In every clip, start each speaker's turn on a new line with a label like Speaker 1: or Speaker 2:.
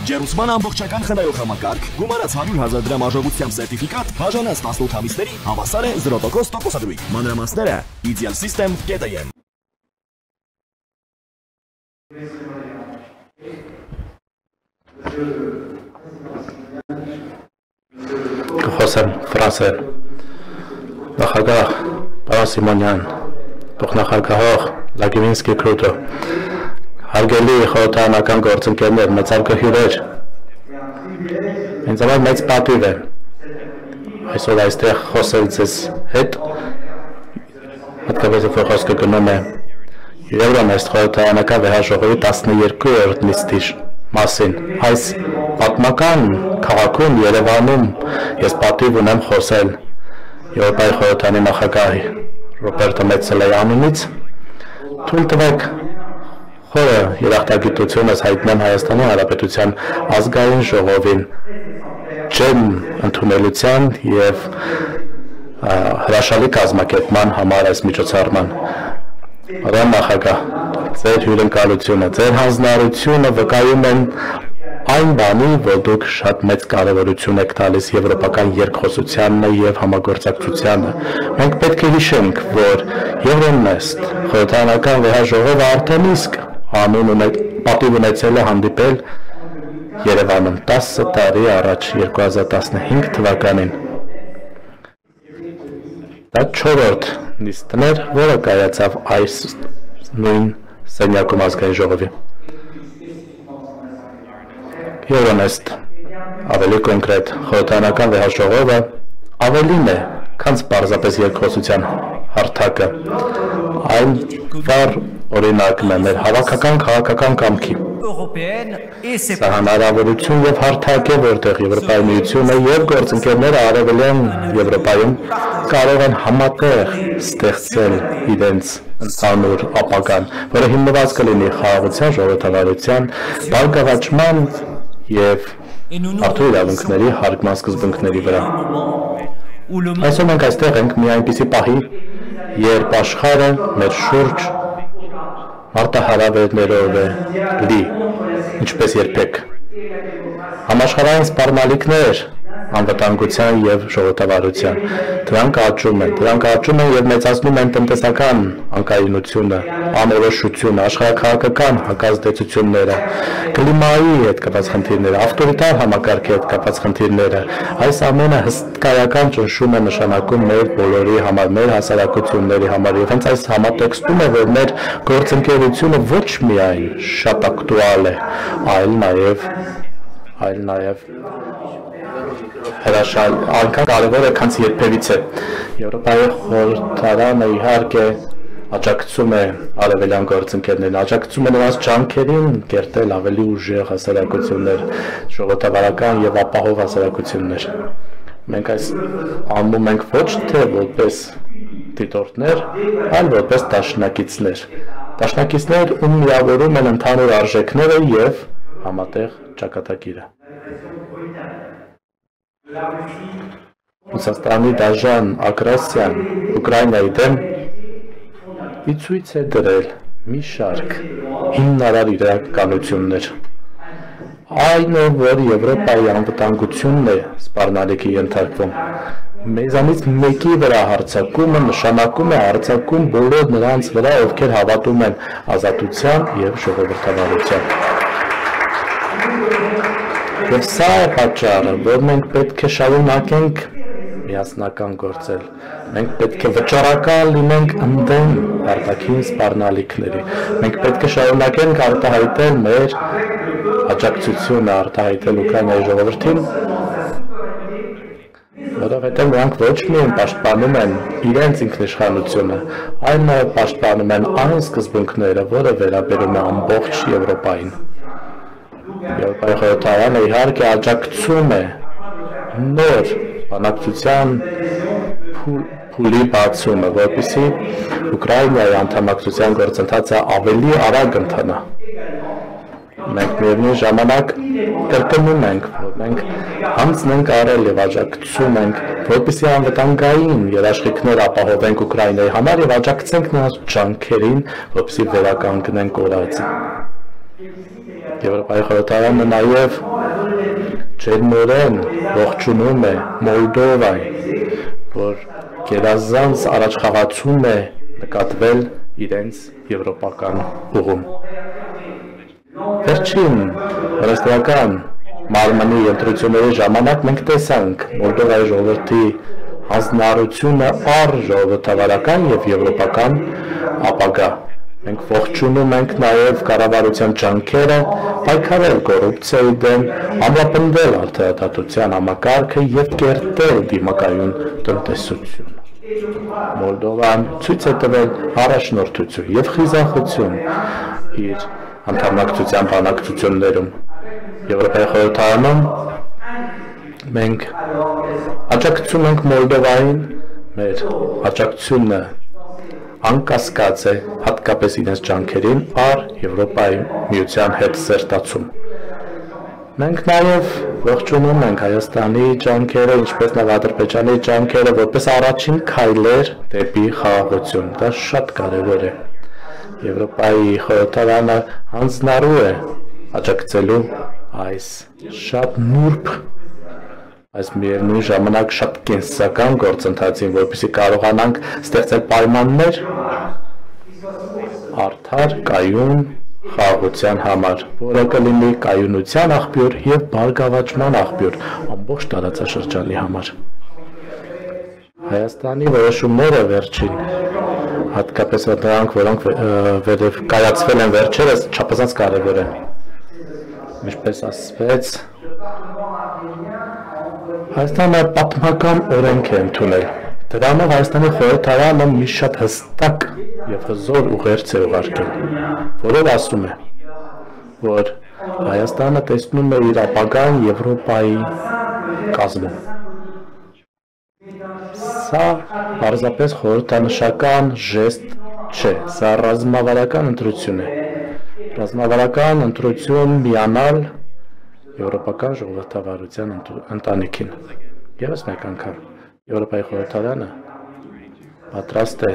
Speaker 1: Ջերուսման ամբողջական խնայող համակարգ, գումարած 100,000 դրամ արժողությամբ սերտիֆիկատ, բաժանած 18 ամիսների, հավասար է 0% տոկոսադրույք։ Մանրամասները idealsystem.am։
Speaker 2: Խոսեմ ֆրանսեր, նախագահ պարոն Սիմոնյան, փոխնախագահ Լագիվինսկի Կրուտո, հարգելի խորհրդարանական գործընկերներ, մեծարգո հյուրեր, ինձ համար մեծ պատիվ է այսօր այստեղ խոսել ձեզ հետ, հատկապես որ խոսքը գնում է Եվրոնեստ խորհրդարանական վեհաժողովի 12-րդ նիստի մասին, այս պատմական քաղաքում Երևանում ես պատիվ ունեմ խոսել Եվրոպայի խորհրդարանի նախագահի Ռոբերտո Մեցոլայի անունից, թույլ տվեք խորը երախտագիտությունս հայտնեմ Հայաստանի Հանրապետության ազգային ժողովին ջերմ ընդունելության և հրաշալի կազմակերպման համար այս միջոցառման։ Պարոն նախագահ, ձեր հյուրընկալությունը, ձեր հանձնարարությունը վկայում են այն բանի, որ դուք շատ մեծ կարևորություն եք տալիս եվրոպական երկխոսությանը և համագործակցությանը։ Մենք պետք է հիշենք, որ Եվրոնեստ խորհրդարանական վեհաժողովը արդեն իսկ պատիվ ունեցել է հանդիպել Երևանում 10 տարի առաջ 2015 թվականին։ Դա 4-րդ նիստն էր, որը կայացավ այս նույն սենյակում ազգային ժողովի։ Եվրոնեստ, ավելի կոնկրետ, խորհրդարանական վեհաժողովը ավելին է, քան պարզապես երկխոսության հարթակը, այլ վառ օրինակն է մեր հավաքական քաղաքական կամքի։ Սա հնարավորություն և հարթակ է, որտեղ Եվրոպայի միությունը և գործընկերները Արևելյան Եվրոպայում կարող են համատեղ ստեղծել իրենց ընդհանուր ապագան, որը հիմնված կլինի խաղաղության, ժողովրդավարության, բարգավաճման և մարդու իրավունքների հարգման սկզբունքների վրա։ Այսօր մենք այստեղ ենք մի այնպիսի պահի, երբ աշխարհը մեր շուրջ մարտահրավերներով է լի, ինչպես երբեք։ Համաշխարհային սպառնալիքներ անվտանգության և ժողովրդավարության, դրանք աճում են և մեծացնում են տնտեսական անկայունությունը, անորոշությունը, աշխարհաքաղաքական հակազդեցությունները, կլիմայի հետ կապված խնդիրները, ավտորիտար համակարգի հետ կապված խնդիրները, այս ամենը հսկայական ճնշում է նշանակում մեր բոլորի համար, մեր հասարակությունների համար, և հենց այս համատեքստում է, որ մեր գործընկերությունը ոչ միայն շատ ակտուալ է, այլ նաև հրաշալի, այնքան կարևոր է, քան երբևիցե։ Եվրոպայի խորհրդարանը իհարկե աջակցում է արևելյան գործընկերներին, աջակցում է նրանց ջանքերին կերտել ավելի ուժեղ հասարակություններ, ժողովրդավարական և ապահով հասարակություններ։ Մենք այս անում ենք ոչ թե որպես դիտորդներ, այլ որպես դաշնակիցներ։ Դաշնակիցներ, ում միավորում են ընդհանուր արժեքները և համատեղ ճակատագիրը։ Ռուսաստանի դաժան ագրեսիան Ուկրաինայի դեմ ի ցույց է դրել մի շարք հիմնարար իրականություններ։ Այն է, որ Եվրոպայի անվտանգությունն է սպառնալիքի ենթարկվում։ Մեզանից մեկի վրա հարձակումը նշանակում է հարձակում բոլոր նրանց վրա, ովքեր հավատում են ազատության և ժողովրդավարության։ Եվ սա է պատճառը, որ մենք պետք է շարունակենք միասնական գործել։ Մենք պետք է վճռական լինենք ընդդեմ արտաքին սպառնալիքների։ Մենք պետք է շարունակենք արտահայտել մեր աջակցությունը, արտահայտել Ուկրաինայի ժողովրդին, որովհետև նրանք ոչ միայն պաշտպանում են իրենց ինքնիշխանությունը, այլ նաև պաշտպանում են այն սկզբունքները, որը վերաբերում է ամբողջ Եվրոպային։ Եվրոպայի խորհրդարանը իհարկե աջակցում է նոր բանակցության փուլի բացումը, որպեսզի Ուկրաինայի անդամակցության գործընթացը ավելի արագ ընթանա։ Մենք միևնույն ժամանակ կրկնում ենք, որ մենք հանձն ենք արել և աջակցում ենք, որպեսզի անվտանգային երաշխիքներ ապահովենք Ուկրաինայի համար և աջակցենք նրանց ջանքերին, որպեսզի վերականգնենք օրացը։ Եվրոպայի խորհրդարանը նաև ջերմորեն ողջունում է Մոլդովային, որ գերազանց առաջխաղացում է նկատվել իրենց եվրոպական ուղում։ Վերջին հրեստական մարմնի ընտրությունների ժամանակ մենք տեսանք Մոլդովայի ժողովրդի հանձնարարությունը առ ժողովրդավարական եւ եվրոպական ապագա։ Մենք ողջունում ենք նաև կառավարության ջանքերը պայքարել կոռուպցիայի դեմ, ամրապնդել արդարադատության համակարգը եւ կերտել դիմակայուն տնտեսություն։ Մոլդովան ցույց է տվել առաջնորդություն եւ խիզախություն իր անդամակցության բանակցություններում։ Եվրոպայի խորհրդարանում մենք աջակցում ենք Մոլդովային, մեր աջակցությունը անկասկած է հատկապես իրենց ջանքերին առ Եվրոպայի միության հետ սերտացում։ Մենք նաև ողջունում ենք Հայաստանի ջանքերը, ինչպես նաև Ադրբեջանի ջանքերը, որպես առաջին քայլեր դեպի խաղաղություն։ Դա շատ կարևոր է։ Եվրոպայի խորհրդարանը հանձնառու է աջակցելու այս շատ նուրբ, այս միևնույն ժամանակ շատ կենսական գործընթացին, որպեսզի կարողանանք ստեղծել պայմաններ արդար, կայուն խաղաղության համար, որը կլինի կայունության աղբյուր եւ բարգավաճման աղբյուր ամբողջ տարածաշրջանի համար։ Հայաստանի որոշումները վերջին, հատկապես դրանք, որոնք կայացվել են վերջերս, չափազանց կարևոր են։ Ինչպես ասվեց, Հայաստանը պատմական օրենք է ընդունել։ Դրանով Հայաստանի խորհրդարանը մի շատ հստակ եւ հզոր ուղերձ է ուղարկել, որով ասում է, որ Հայաստանը տեսնում է իր ապագան Եվրոպայի կազմում։ Սա պարզապես խորհրդանշական ժեստ չէ, սա ռազմավարական ընտրություն է։ Ռազմավարական ընտրություն միանալ Եվրոպական ժողովրդավարության ընտանիքին։ Եվս մեկ անգամ Եվրոպայի խորհրդարանը պատրաստ է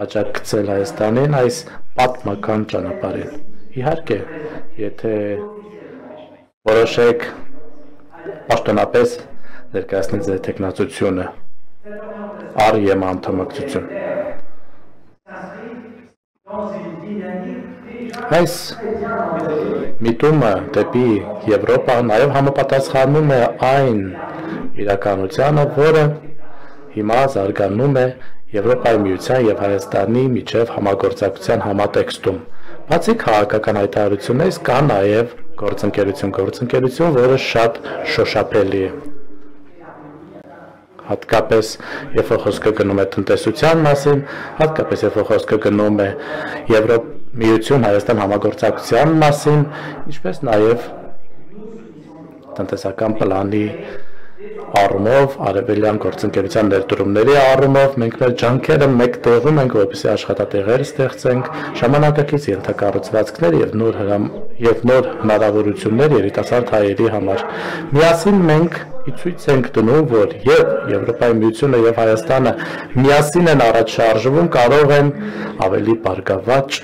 Speaker 2: աջակցել Հայաստանին այս պատմական ճանապարհին։ Իհարկե, եթե որոշեք պաշտոնապես ներկայացնել ձեր թեկնածությունը առ ԵՄ անդամակցություն։ Այս միտումը դեպի Եվրոպա նաև համապատասխանում է այն իրականությանը, որը հիմա զարգանում է Եվրոպայի միության եւ Հայաստանի միջև համագործակցության համատեքստում։ Բացի քաղաքական հայտարարություններից կա նաև գործընկերություն, որը շատ շոշափելի է։ Հատկապես երբ խոսքը գնում է տնտեսության մասին, հատկապես երբ խոսքը գնում է Եվրոմիություն Հայաստան համագործակցության մասին, ինչպես նաև տնտեսական պլանի առումով, արևելյան գործընկերության ներդրումների առումով, մենք մեր ջանքերը մեկտեղում ենք, որպեսզի աշխատատեղեր ստեղծենք, ժամանակակից ենթակառուցվածքներ եւ նոր հնարավորություններ երիտասարդ հայերի համար։ Միասին մենք ցույց ենք դնում, որ եւ Եվրոպայի միությունը եւ Հայաստանը միասին են առաջ շարժվում, կարող են ավելի բարգավաճ,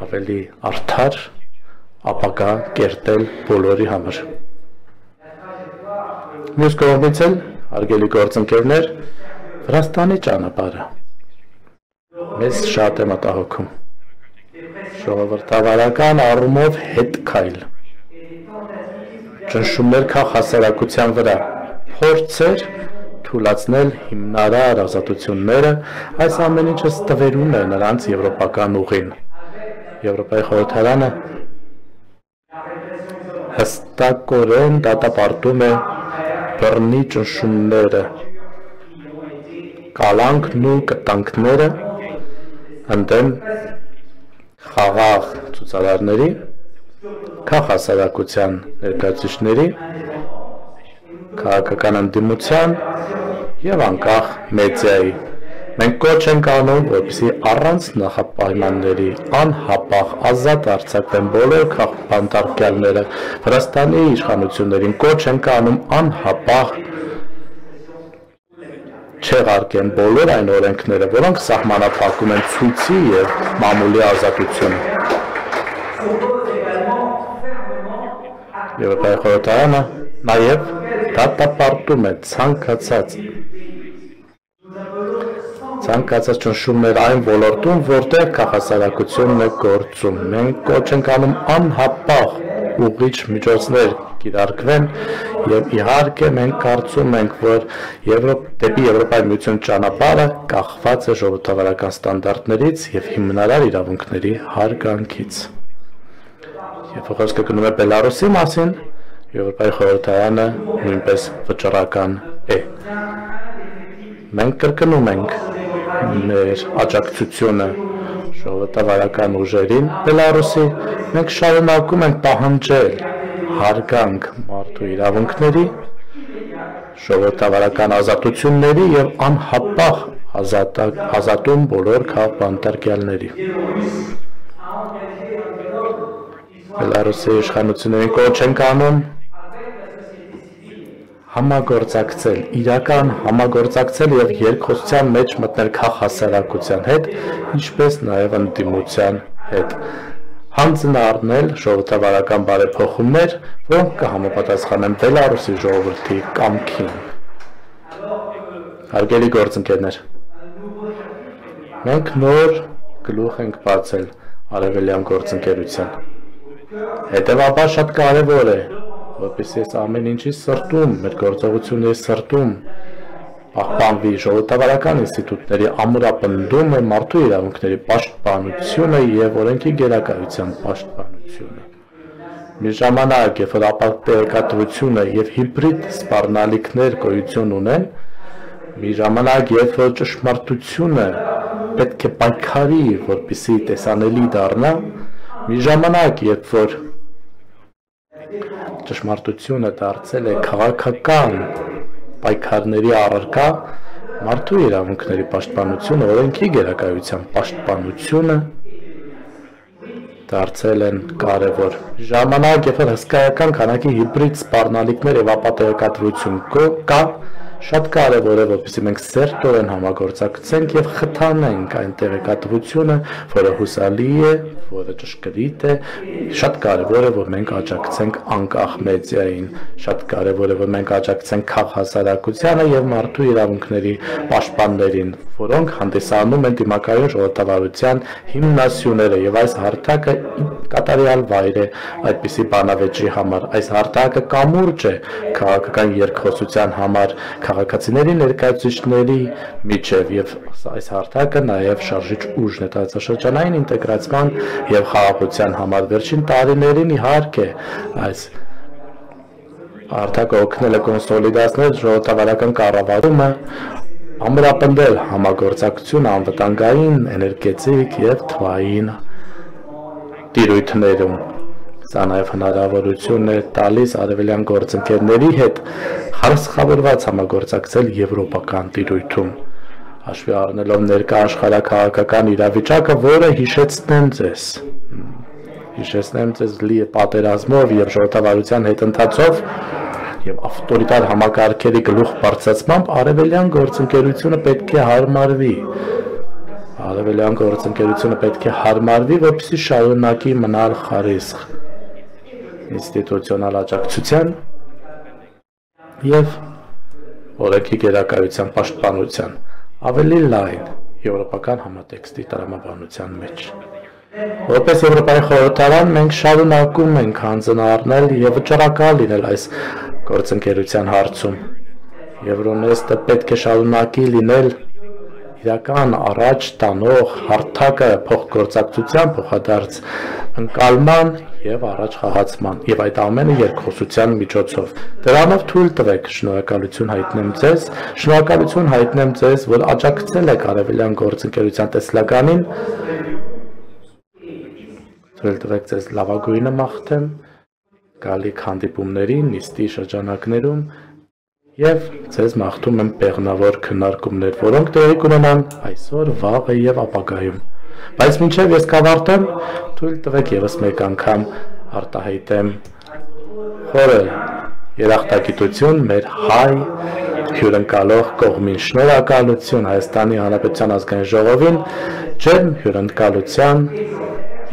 Speaker 2: ավելի արդար ապագա կերտել բոլորի համար։ Մյուս կողմից էլ, հարգելի գործընկերներ, Վրաստանի ճանապարհը մեզ շատ է մտահոգում։ Ժողովրդավարական առումով հետ քայլ, ճնշումներ քաղաքասարակության վրա, փորձեր թույլատրել հիմնարար ազատությունները, այս ամեն ինչը ստվերում է նրանց եվրոպական ուղին։ Եվրոպայի խորհրդարանը հստակորեն դատապարտում է բռնի ճնշումները, կալանքն ու կտանքները ընդդեմ խաղաղ ցուցարարների, քաղաքասարակության ներկայացուցիչների, քաղաքական ընդդիմության եւ անկախ մեդիայի։ Մենք կոչ ենք անում, որպեսզի առանց նախապայմանների անհապաղ ազատ արձակվեն բոլոր քաղաքապանտարկյալները, Վրաստանի իշխանություններին կոչ ենք անում անհապաղ չեղարկեն բոլոր այն օրենքները, որոնք սահմանափակում են ցույցի եւ մամուլի ազատությունը։ Եվրոպայի խորհրդարանը նաև դատապարտում է ցանկացած ճնշումներ այն ոլորտում, որտեղ քաղաքասարակությունն է գործում։ Մենք կոչ ենք անում անհապաղ ուղղիչ միջոցներ կիրարկվեն եւ իհարկե մենք կարծում ենք, որ դեպի Եվրոպայի միություն ճանապարհը կախված է ժողովրդավարական ստանդարտներից եւ հիմնարար իրավունքների հարգանքից։ Եվ խոսքը գնում է Բելարուսի մասին, Եվրոպայի խորհրդարանը նույնպես վճռական է։ Մենք կրկնում ենք մեր աջակցությունը ժողովրդավարական ուժերին Բելարուսի, մենք շարունակում ենք պահանջել հարգանք մարդու իրավունքների, ժողովրդավարական ազատությունների եւ անհապաղ ազատում բոլոր քաղաքապետարների։ Բելարուսի իշխանություններին կոչ ենք անում համագործակցել, իրական համագործակցել եւ երկխոսության մեջ մտնել քաղաքասարակության հետ, ինչպես նաեւ ընդդիմության հետ։ Հանձնառնել ժողովրդավարական բարեփոխումներ, որոնք կհամապատասխանեն Բելարուսի ժողովրդի կամքին։ Հարգելի գործընկերներ, մենք նոր գլուխ ենք բացել արևելյան գործընկերության։ Հետևաբար շատ կարևոր է, որպեսզի այս ամեն ինչի սրտում, մեր գործողությունների սրտում պահպանվի ժողովրդավարական ինստիտուտների ամրապնդումը, մարդու իրավունքների պաշտպանությունը եւ օրենքի գերակայության պաշտպանությունը։ Մի ժամանակ, երբ որ ապատեգատվությունը եւ հիբրիդ սպառնալիքներ գոյություն ունեն, մի ժամանակ, երբ որ ճշմարտությունը պետք է պայքարի, որպեսզի տեսանելի դառնա, մի ժամանակ, երբ որ ճշմարտությունը դարձել է քաղաքական պայքարների առարկա, մարդու իրավունքների պաշտպանությունը, օրենքի գերակայության պաշտպանությունը դարձել են կարևոր։ Ժամանակ, երբ որ հսկայական քանակի հիբրիդ սպառնալիքներ եւ ապատեգատվություն կա, շատ կարևոր է, որպեսզի մենք սերտորեն համագործակցենք եւ խթանենք այն տեղեկատվությունը, որը հուսալի է, որը ճշգրիտ է, շատ կարևոր է, որ մենք աջակցենք անկախ մեդիային, շատ կարևոր է, որ մենք աջակցենք քաղաքասարակությանը եւ մարդու իրավունքների պաշտպաններին, որոնք հանդիսանում են դիմակայուն ժողովրդավարության հիմնասյուները եւ այս հարթակը կատարյալ վայր է այդպիսի բանավեճի համար։ Այս հարթակը կամուրջ է քաղաքական երկխոսության համար քաղաքացիների ներկայացուցիչների միջև եւ այս հարթակը նաեւ շարժիչ ուժն է տարածաշրջանային ինտեգրացման եւ խաղաղության համար։ Վերջին տարիներին իհարկե այս հարթակը օգնել է կոնսոլիդացնել ժողովրդավարական կառավարումը, ամրապնդել համագործակցություն անվտանգային, էներգետիկ եւ թվային տիրույթներում։ Սա նաև հնարավորություն է տալիս արևելյան գործընկերների հետ խարսխավորված համագործակցել եվրոպական տիրույթում, հաշվի առնելով ներկա աշխարհաքաղաքական իրավիճակը, որը հիշեցնեմ ձեզ լի է պատերազմով եւ ժողովրդավարության հետընթացով եւ ավտորիտար համակարգերի գլուխ բարձրացմամբ արևելյան գործընկերությունը պետք է հարմարվի։ Արևելյան գործընկերությունը պետք է հարմարվի, որպեսզի շարունակի մնալ խարիսխ ինստիտուցիոնալ աջակցության եւ օրենքի գերակայության պաշտպանության ավելի լայն եվրոպական համատեքստի տրամաբանության մեջ։ Որպես Եվրոպայի խորհրդարան մենք շարունակում ենք հանձնառնել եւ վճռակալ լինել այս գործընկերության հարցում։ Եվրոնեստը պետք է շարունակի լինել իրական առաջ տանող հարթակը փոխգործակցության, փոխադարձ ընկալման եւ առաջ խաղացման եւ այդ ամենը երկխոսության միջոցով։ Դրանով թույլ տվեք շնորհակալություն հայտնեմ ձեզ, որ աջակցել եք արևելյան գործընկերության տեսլականին։ Թույլ տվեք ձեզ լավագույնը մաղթեմ գալիք հանդիպումներին, նիստի շրջանակներում եւ ձեզ մաղթում եմ բեղնավոր քննարկումներ, որոնք տեղի կունենան այսօր, վաղը եւ ապագայում։ Բայց մինչև ես կավարտեմ, թույլ տվեք եւս մեկ անգամ արտահայտեմ խորը երախտագիտություն մեր հայ հյուրընկալող կողմին, շնորհակալություն Հայաստանի Հանրապետության ազգային ժողովին, ջերմ հյուրընկալության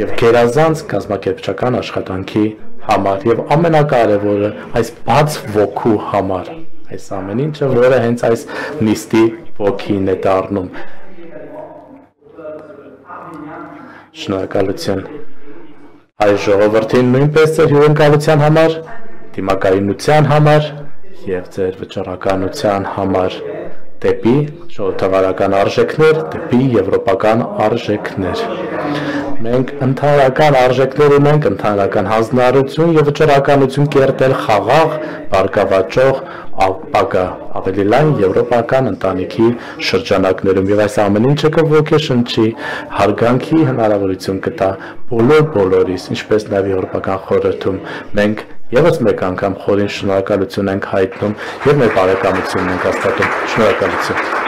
Speaker 2: եւ գերազանց կազմակերպչական աշխատանքի համար եւ ամենակարևորը այս բաց ոգու համար, այս ամեն ինչը, որը հենց այս նիստի ոգին է դառնում։ Շնորհակալություն հայ ժողովրդին նույնպես ձեր հյուրընկալության համար, դիմակայունության համար եւ ձեր վճռականության համար դեպի ժողովրդավարական արժեքներ, դեպի եվրոպական արժեքներ։ Մենք ընդհանրական արժեքներ ունենք, ընդհանրական հանձնարարություն եւ վճռականություն կերտել խաղաղ, բարգավաճող, ապագա, ավելի լայն եվրոպական ընտանիքի շրջանակներում եւ այս ամեն ինչը կոգեշնչի հարգանքի հնարավորություն կտա բոլորիս, ինչպես նաեւ եվրոպական խորհրդում մենք եւս մեկ անգամ խորին շնորհակալություն ենք հայտնում եւ մեր բարեկամությունն ենք հաստատում։ Շնորհակալություն։